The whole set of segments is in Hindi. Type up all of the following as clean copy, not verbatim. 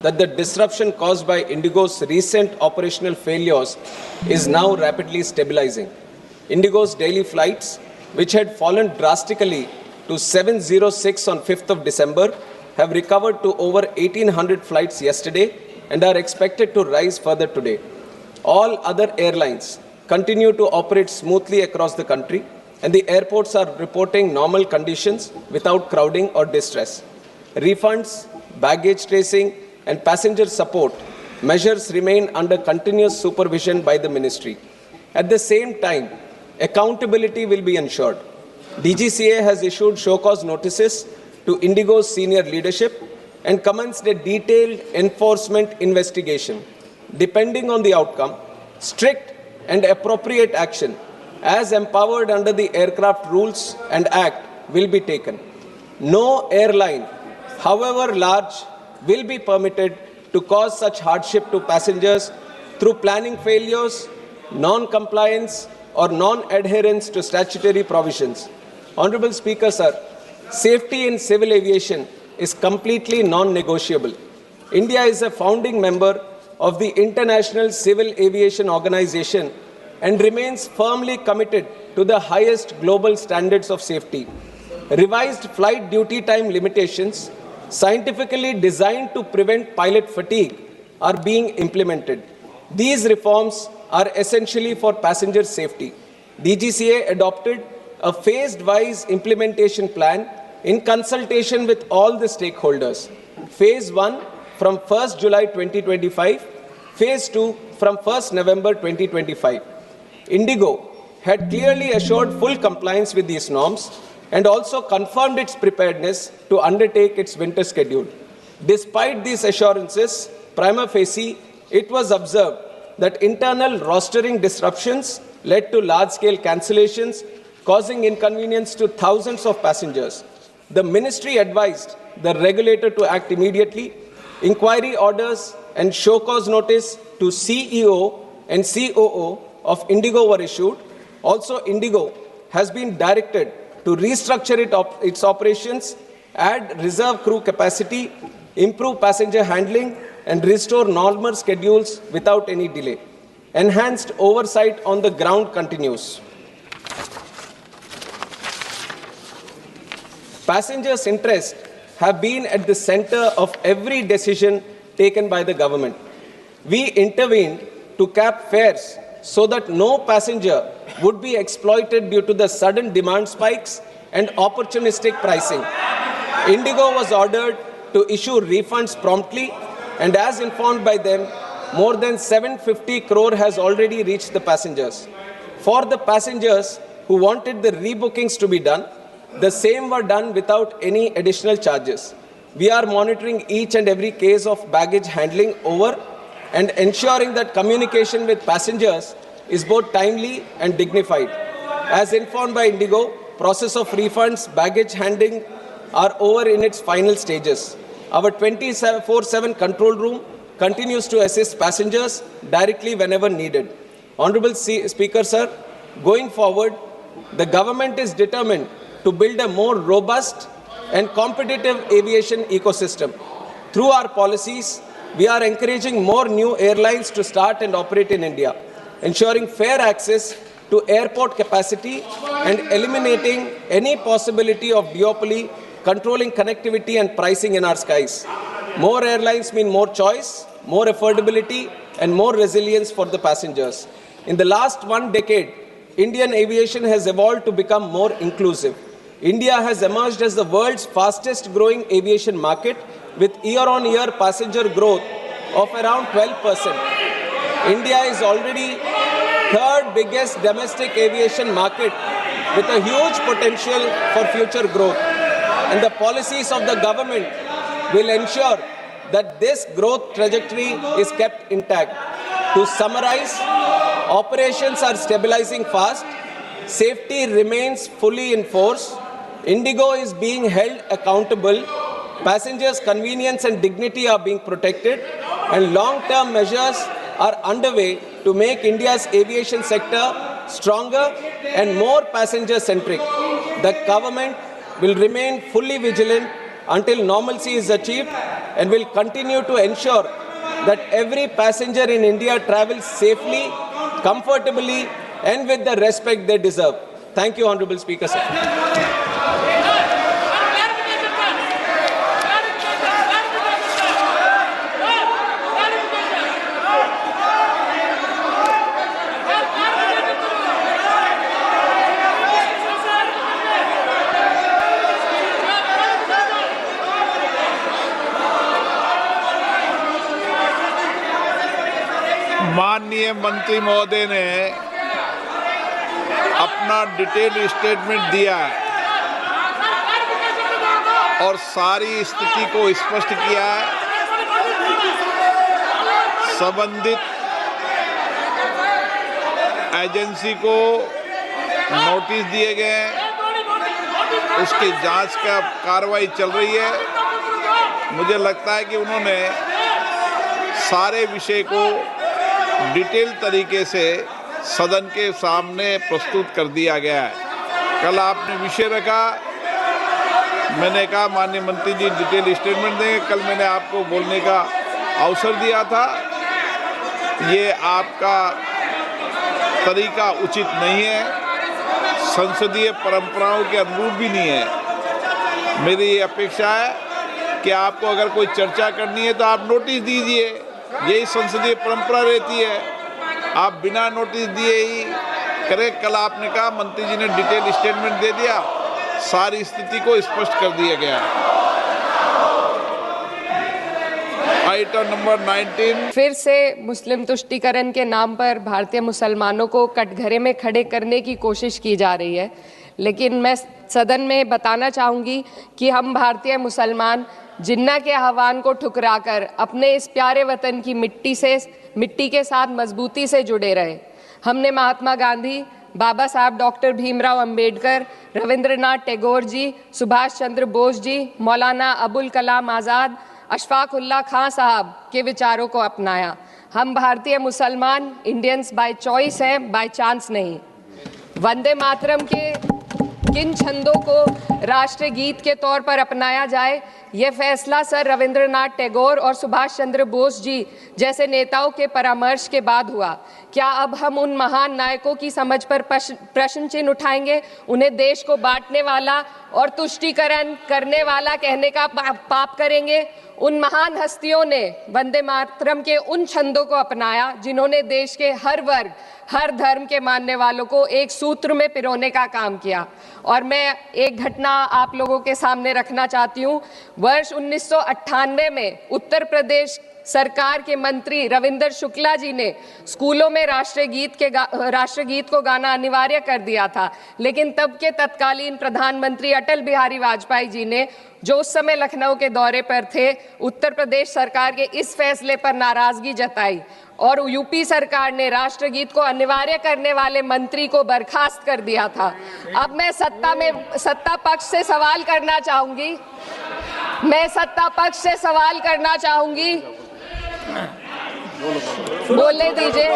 that the disruption caused by Indigo's recent operational failures is now rapidly stabilizing. Indigo's daily flights, which had fallen drastically to 706 on 5th of December, have recovered to over 1,800 flights yesterday and are expected to rise further today. All other airlines continue to operate smoothly across the country, and the airports are reporting normal conditions without crowding or distress. Refunds, baggage tracing, and passenger support measures remain under continuous supervision by the ministry. At the same time, accountability will be ensured. DGCA has issued show-cause notices to Indigo's senior leadership and commenced a detailed enforcement investigation. Depending on the outcome, strict and appropriate action, as empowered under the Aircraft Rules and Act, will be taken. No airline, however large, will be permitted to cause such hardship to passengers through planning failures, non-compliance, or non-adherence to statutory provisions. Honorable Speaker, sir, safety in civil aviation is completely non-negotiable. India is a founding member of the International Civil Aviation Organization and remains firmly committed to the highest global standards of safety. Revised flight duty time limitations, scientifically designed to prevent pilot fatigue, are being implemented. These reforms are essentially for passenger safety. DGCA adopted a phased-wise implementation plan in consultation with all the stakeholders. Phase 1 from 1st July 2025, Phase 2 from 1st November 2025. Indigo had clearly assured full compliance with these norms and also confirmed its preparedness to undertake its winter schedule. Despite these assurances, prima facie, it was observed that internal rostering disruptions led to large-scale cancellations, causing inconvenience to thousands of passengers. The ministry advised the regulator to act immediately. Inquiry orders and show-cause notice to CEO and COO of Indigo were issued. Also, Indigo has been directed to restructure its operations, add reserve crew capacity, improve passenger handling, and restore normal schedules without any delay. Enhanced oversight on the ground continues. Passengers' interests have been at the center of every decision taken by the government. We intervened to cap fares so that no passenger would be exploited due to the sudden demand spikes and opportunistic pricing. Indigo was ordered to issue refunds promptly, and as informed by them, more than 750 crore has already reached the passengers. For the passengers who wanted the rebookings to be done, the same were done without any additional charges. We are monitoring each and every case of baggage handling over and ensuring that communication with passengers is both timely and dignified. As informed by Indigo, process of refunds, baggage handling are over in its final stages. Our 24/7 control room continues to assist passengers directly whenever needed. Honorable Speaker, sir, going forward, the government is determined to build a more robust and competitive aviation ecosystem. Through our policies, we are encouraging more new airlines to start and operate in India, ensuring fair access to airport capacity and eliminating any possibility of duopoly, controlling connectivity and pricing in our skies. More airlines mean more choice, more affordability, and more resilience for the passengers. In the last 1 decade, Indian aviation has evolved to become more inclusive. India has emerged as the world's fastest growing aviation market with year-on-year passenger growth of around 12%. India is already third biggest domestic aviation market with a huge potential for future growth. And the policies of the government will ensure that this growth trajectory is kept intact. To summarize, operations are stabilizing fast, safety remains fully in force, Indigo is being held accountable, passengers' convenience and dignity are being protected, and long-term measures are underway to make India's aviation sector stronger and more passenger-centric. The government will remain fully vigilant until normalcy is achieved and will continue to ensure that every passenger in India travels safely, comfortably, and with the respect they deserve. Thank you, Honorable Speaker, sir. माननीय मंत्री महोदय ने अपना डिटेल स्टेटमेंट दिया है और सारी स्थिति को स्पष्ट किया है। संबंधित एजेंसी को नोटिस दिए गए हैं, उसकी जांच का कार्रवाई चल रही है। मुझे लगता है कि उन्होंने सारे विषय को डिटेल तरीके से सदन के सामने प्रस्तुत कर दिया गया है। कल आपने विषय रखा, मैंने कहा माननीय मंत्री जी डिटेल स्टेटमेंट देंगे। कल मैंने आपको बोलने का अवसर दिया था, ये आपका तरीका उचित नहीं है, संसदीय परंपराओं के अनुरूप भी नहीं है। मेरी ये अपेक्षा है कि आपको अगर कोई चर्चा करनी है तो आप नोटिस दीजिए, यही संसदीय परंपरा रहती है। आप बिना नोटिस दिए ही करें। कल आपने कहा मंत्री जी ने डिटेल स्टेटमेंट दे दिया, सारी स्थिति को स्पष्ट कर दिया गया। Item number 19। फिर से मुस्लिम तुष्टीकरण के नाम पर भारतीय मुसलमानों को कटघरे में खड़े करने की कोशिश की जा रही है, लेकिन मैं सदन में बताना चाहूँगी कि हम भारतीय मुसलमान जिन्ना के आह्वान को ठुकराकर अपने इस प्यारे वतन की मिट्टी के साथ मजबूती से जुड़े रहे। हमने महात्मा गांधी, बाबा साहब डॉक्टर भीमराव अंबेडकर, रविंद्रनाथ टैगोर जी, सुभाष चंद्र बोस जी, मौलाना अबुल कलाम आज़ाद, अशफाक उल्लाह खां साहब के विचारों को अपनाया। हम भारतीय मुसलमान इंडियंस बाय चॉइस हैं, बाय चांस नहीं। वंदे मातरम के किन छंदों को राष्ट्रगीत के तौर पर अपनाया जाए, यह फैसला सर रविंद्रनाथ टैगोर और सुभाष चंद्र बोस जी जैसे नेताओं के परामर्श के बाद हुआ। क्या अब हम उन महान नायकों की समझ पर प्रश्न चिन्ह उठाएंगे? उन्हें देश को बांटने वाला और तुष्टीकरण करने वाला कहने का पाप करेंगे? उन महान हस्तियों ने वंदे मातरम के उन छंदों को अपनाया जिन्होंने देश के हर वर्ग, हर धर्म के मानने वालों को एक सूत्र में पिरोने का काम किया। और मैं एक घटना आप लोगों के सामने रखना चाहती हूँ। वर्ष 1998 में उत्तर प्रदेश सरकार के मंत्री रविंदर शुक्ला जी ने स्कूलों में राष्ट्रगीत को गाना अनिवार्य कर दिया था, लेकिन तब के तत्कालीन प्रधानमंत्री अटल बिहारी वाजपेयी जी ने, जो उस समय लखनऊ के दौरे पर थे, उत्तर प्रदेश सरकार के इस फैसले पर नाराजगी जताई और यूपी सरकार ने राष्ट्रगीत को अनिवार्य करने वाले मंत्री को बर्खास्त कर दिया था। अब मैं सत्ता पक्ष से सवाल करना चाहूंगी, बोलने दीजिए।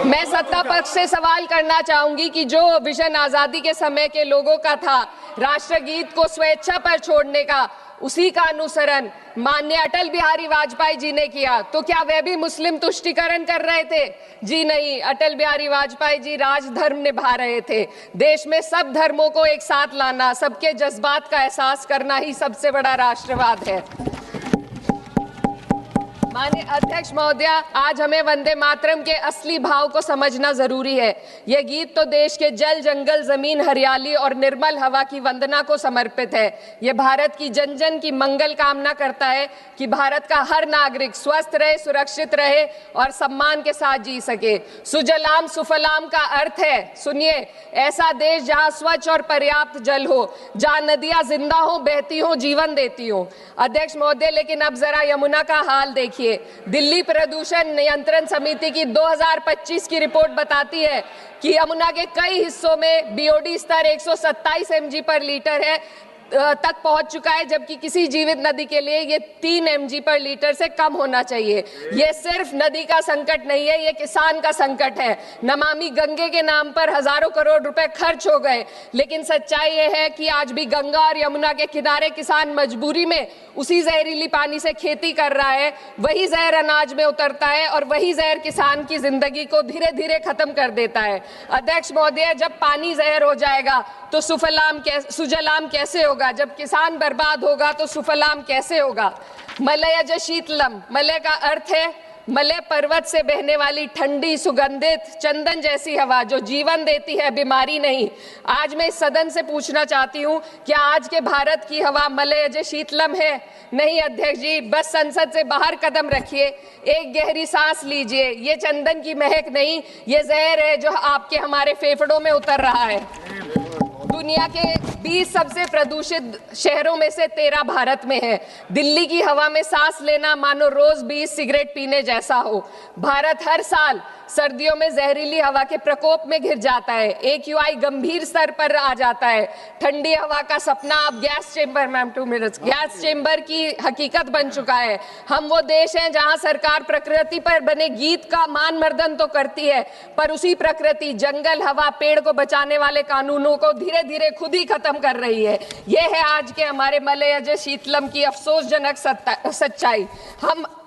मैं सत्ता पक्ष से सवाल करना चाहूंगी कि जो विजन आजादी के समय के लोगों का था राष्ट्रगीत को स्वेच्छा पर छोड़ने का, उसी का अनुसरण माननीय अटल बिहारी वाजपेयी जी ने किया, तो क्या वे भी मुस्लिम तुष्टीकरण कर रहे थे? जी नहीं, अटल बिहारी वाजपेयी जी राजधर्म निभा रहे थे। देश में सब धर्मों को एक साथ लाना, सबके जज्बात का एहसास करना ही सबसे बड़ा राष्ट्रवाद है। माननीय अध्यक्ष महोदय, आज हमें वंदे मातरम के असली भाव को समझना जरूरी है। यह गीत तो देश के जल, जंगल, जमीन, हरियाली और निर्मल हवा की वंदना को समर्पित है। यह भारत की जन जन की मंगल कामना करता है कि भारत का हर नागरिक स्वस्थ रहे, सुरक्षित रहे और सम्मान के साथ जी सके। सुजलाम सुफलाम का अर्थ है, सुनिए, ऐसा देश जहां स्वच्छ और पर्याप्त जल हो, जहां नदियां जिंदा हो, बहती हो, जीवन देती हो। अध्यक्ष महोदय, लेकिन अब जरा यमुना का हाल देखिए। दिल्ली प्रदूषण नियंत्रण समिति की 2025 की रिपोर्ट बताती है कि यमुना के कई हिस्सों में बीओडी स्तर 127 mg पर लीटर है। तक पहुंच चुका है, जबकि किसी जीवित नदी के लिए ये 3 mg पर लीटर से कम होना चाहिए। ये सिर्फ नदी का संकट नहीं है, ये किसान का संकट है। नमामि गंगे के नाम पर हजारों करोड़ रुपए खर्च हो गए, लेकिन सच्चाई ये है कि आज भी गंगा और यमुना के किनारे किसान मजबूरी में उसी जहरीली पानी से खेती कर रहा है। वही जहर अनाज में उतरता है और वही जहर किसान की जिंदगी को धीरे धीरे खत्म कर देता है। अध्यक्ष महोदय, जब पानी जहर हो जाएगा तो सुजलाम कैसे होगा? जब किसान बर्बाद होगा तो सुफलाम कैसे होगा? मलयज शीतलम, मलय का अर्थ है मलय पर्वत से बहने वाली ठंडी सुगंधित चंदन जैसी हवा जो जीवन देती है, बीमारी नहीं। आज मैं इस सदन से पूछना चाहती हूँ, क्या आज के भारत की हवा मलयज शीतलम है? नहीं अध्यक्ष जी, बस संसद से बाहर कदम रखिए, एक गहरी सांस लीजिए। ये चंदन की महक नहीं, ये जहर है जो आपके हमारे फेफड़ों में उतर रहा है। दुनिया के 20 सबसे प्रदूषित शहरों में से 13 भारत में है। दिल्ली की हवा में सांस लेना मानो रोज 20 सिगरेट पीने जैसा हो। भारत हर साल सर्दियों में जहरीली हवा के प्रकोप में घिर जाता है। AQI गंभीर स्तर पर आ जाता है। ठंडी हवा का सपना अब gas chamber, ma'am 2 minutes, gas chamber की हकीकत बन चुका है। हम वो देश हैं जहां सरकार प्रकृति पर बने गीत का मान मर्दन तो करती है, पर उसी प्रकृति, जंगल, हवा, पेड़ को बचाने वाले कानूनों को धीरे धीरे खुद ही खत्म कर रही है। ये है आज के हमारे मलयज शीतलम की अफसोसजनक सच्चाई।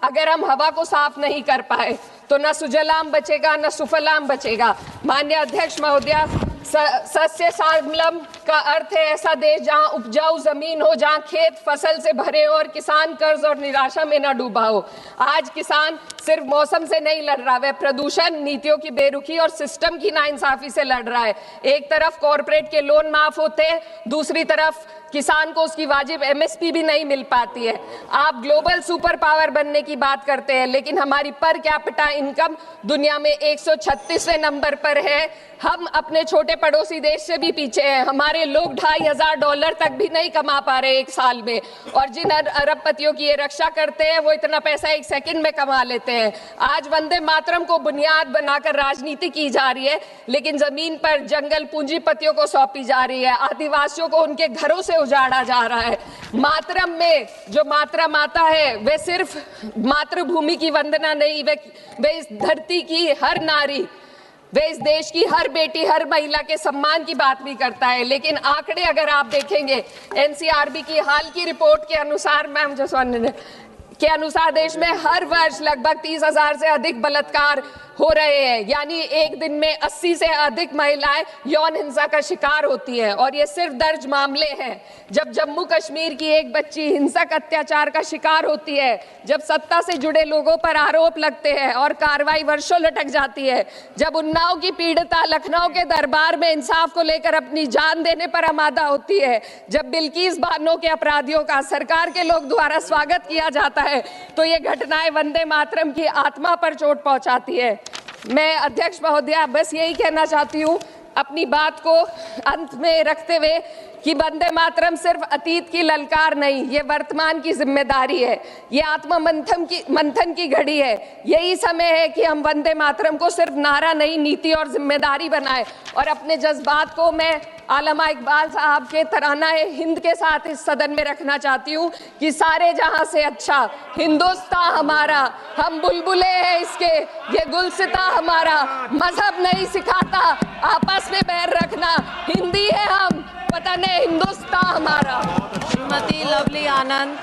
अगर हम हवा को साफ नहीं कर पाए तो न सुजलाम बचेगा न सुफलाम बचेगा। माननीय अध्यक्ष महोदय, सस्य श्यामलम का अर्थ है ऐसा देश जहां उपजाऊ जमीन हो, जहां खेत फसल से भरे हो और किसान कर्ज और निराशा में न डूबा हो। आज किसान सिर्फ मौसम से नहीं लड़ रहा, वह प्रदूषण, नीतियों की बेरुखी और सिस्टम की नाइंसाफी से लड़ रहा है। एक तरफ कॉर्पोरेट के लोन माफ होते हैं, दूसरी तरफ किसान को उसकी वाजिब MSP भी नहीं मिल पाती है। आप ग्लोबल सुपर पावर बनने की बात करते हैं, लेकिन हमारी पर कैपिटा इनकम दुनिया में 136वें नंबर पर है। हम अपने छोटे पड़ोसी देश से भी पीछे हैं। हमारे लोग $2,500 तक भी नहीं कमा पा रहे एक साल में, और जिन अरबपतियों की ये रक्षा करते हैं वो इतना पैसा 1 सेकंड में कमा लेते हैं। आज वंदे मातरम को बुनियाद बनाकर राजनीति की जा रही है, लेकिन जमीन पर जंगल पूंजीपतियों को सौंपी जा रही है। आदिवासियों को उनके घरों से उजाड़ा जा रहा है। मातरम में जो मात्रा माता है वे सिर्फ मातृभूमि की वंदना नहीं, वे इस धरती की हर नारी, वे इस देश की हर बेटी, हर महिला के सम्मान की बात भी करता है। लेकिन आंकड़े अगर आप देखेंगे, NCRB की हाल की रिपोर्ट के अनुसार, मैम जसवंत के अनुसार देश में हर वर्ष लगभग 30,000 से अधिक बलात्कार हो रहे हैं। यानी एक दिन में 80 से अधिक महिलाएं यौन हिंसा का शिकार होती हैं, और ये सिर्फ दर्ज मामले हैं। जब जम्मू कश्मीर की एक बच्ची हिंसक अत्याचार का शिकार होती है, जब सत्ता से जुड़े लोगों पर आरोप लगते हैं और कार्रवाई वर्षों लटक जाती है, जब उन्नाव की पीड़िता लखनऊ के दरबार में इंसाफ को लेकर अपनी जान देने पर आमादा होती है, जब बिल्किस बानो के अपराधियों का सरकार के लोग द्वारा स्वागत किया जाता है, तो ये घटनाएं वंदे मातरम की आत्मा पर चोट पहुंचाती है। मैं अध्यक्ष महोदया बस यही कहना चाहती हूँ अपनी बात को अंत में रखते हुए कि वंदे मातरम सिर्फ अतीत की ललकार नहीं, ये वर्तमान की जिम्मेदारी है। ये आत्म मंथन की घड़ी है। यही समय है कि हम वंदे मातरम को सिर्फ नारा नहीं, नीति और जिम्मेदारी बनाएं। और अपने जज्बात को मैं आलमा इकबाल साहब के तराना हिंद के साथ इस सदन में रखना चाहती हूँ कि सारे जहां से अच्छा हिंदुस्तान हमारा, हम बुलबुले हैं इसके, ये गुलसिता हमारा, मजहब नहीं सिखाता आपस में बैर रखना, हिंदी है हम, वतन है हिंदुस्तान हमारा। श्रीमती लवली आनंद।